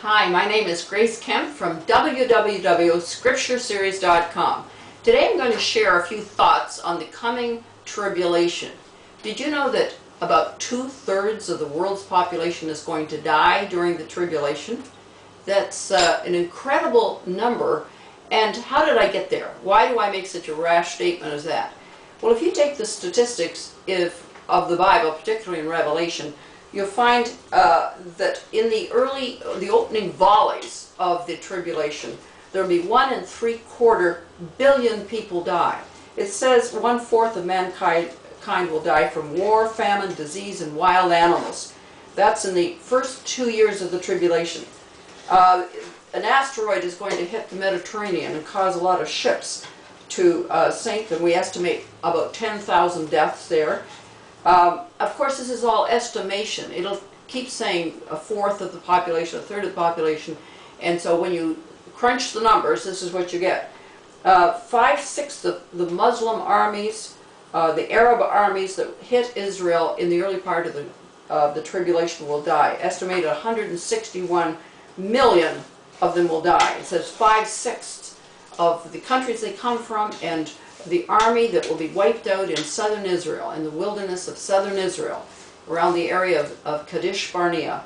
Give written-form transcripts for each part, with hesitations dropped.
Hi, my name is Grace Kemp from www.scriptureseries.com. Today I'm going to share a few thoughts on the coming tribulation. Did you know that about 2/3 of the world's population is going to die during the tribulation? That's an incredible number. And how did I get there? Why do I make such a rash statement as that? Well, if you take the statistics of the Bible, particularly in Revelation, you'll find that in the opening volleys of the tribulation, there will be 1.75 billion people die. It says 1/4 of mankind will die from war, famine, disease, and wild animals. That's in the first 2 years of the tribulation. An asteroid is going to hit the Mediterranean and cause a lot of ships to sink, and we estimate about 10,000 deaths there. Of course, this is all estimation. It'll keep saying 1/4 of the population, 1/3 of the population, and so when you crunch the numbers, this is what you get. 5/6 of the Muslim armies, the Arab armies that hit Israel in the early part of the tribulation will die. Estimated 161 million of them will die. It says 5/6 of the countries they come from, and the army that will be wiped out in southern Israel, in the wilderness of southern Israel, around the area of Kadesh Barnea.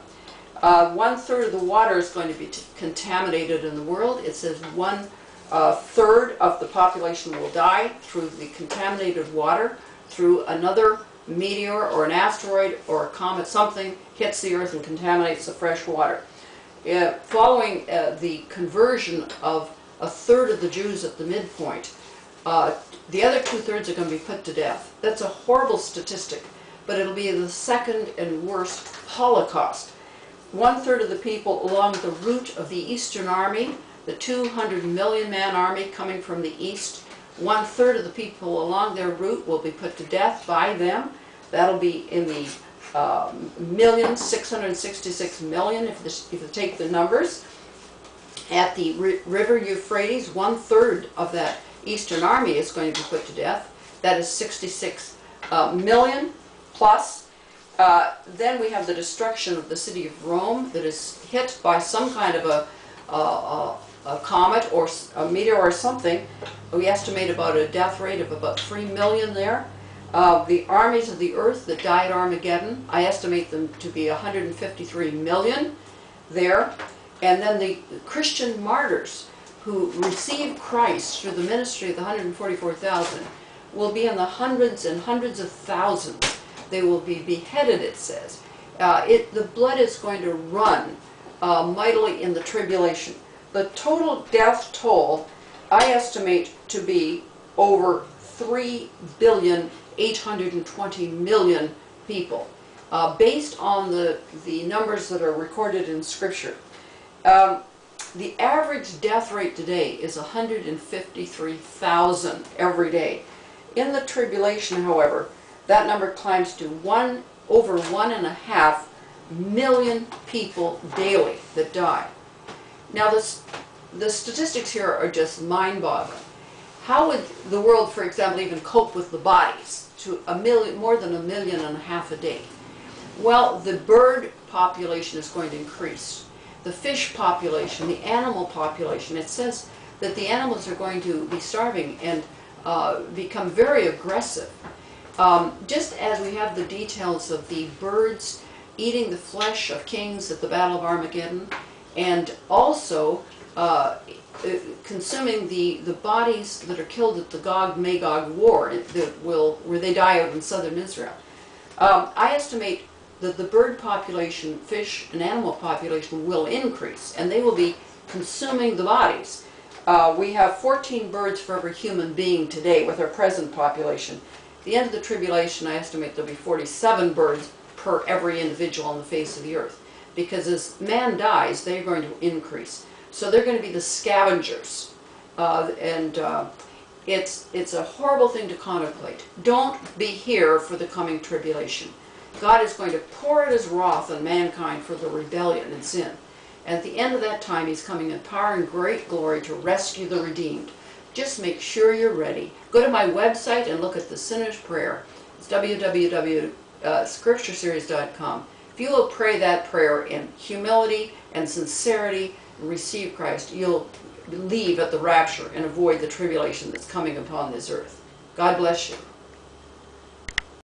1/3 of the water is going to be contaminated in the world. It says 1/3 of the population will die through the contaminated water, through another meteor or an asteroid or a comet, something hits the earth and contaminates the fresh water. Following the conversion of 1/3 of the Jews at the midpoint, the other 2/3 are going to be put to death. That's a horrible statistic, but it'll be the second and worst Holocaust. 1/3 of the people along the route of the Eastern Army, the 200 million man army coming from the east, 1/3 of the people along their route will be put to death by them. That'll be in the 666 million if you take the numbers. At the river Euphrates, 1/3 of that Eastern Army is going to be put to death. That is 66 million plus. Then we have the destruction of the city of Rome that is hit by some kind of a comet or a meteor or something. We estimate about a death rate of about 3 million there. The armies of the earth that died at Armageddon, I estimate them to be 153 million there. And then the Christian martyrs who received Christ through the ministry of the 144,000 will be in the hundreds and hundreds of thousands. They will be beheaded, it says. The blood is going to run mightily in the tribulation. The total death toll, I estimate to be over 3,820,000,000 people, based on the numbers that are recorded in Scripture. The average death rate today is 153,000 every day. In the tribulation, however, that number climbs to over 1.5 million people daily that die. Now, the statistics here are just mind-boggling. How would the world, for example, even cope with the bodies to more than 1.5 million a day? Well, the bird population is going to increase. The fish population, the animal population. It says that the animals are going to be starving and become very aggressive. Just as we have the details of the birds eating the flesh of kings at the Battle of Armageddon, and also consuming the bodies that are killed at the Gog-Magog war where they die out in southern Israel. I estimate that the bird population, fish and animal population will increase, and they will be consuming the bodies. We have 14 birds for every human being today with our present population. At the end of the tribulation, I estimate there'll be 47 birds per every individual on the face of the earth, because as man dies, they're going to increase. So they're going to be the scavengers, it's a horrible thing to contemplate. Don't be here for the coming tribulation. God is going to pour out his wrath on mankind for the rebellion and sin. And at the end of that time, he's coming in power and great glory to rescue the redeemed. Just make sure you're ready. Go to my website and look at the Sinner's Prayer. It's www.scriptureseries.com. If you will pray that prayer in humility and sincerity and receive Christ, you'll leave at the rapture and avoid the tribulation that's coming upon this earth. God bless you.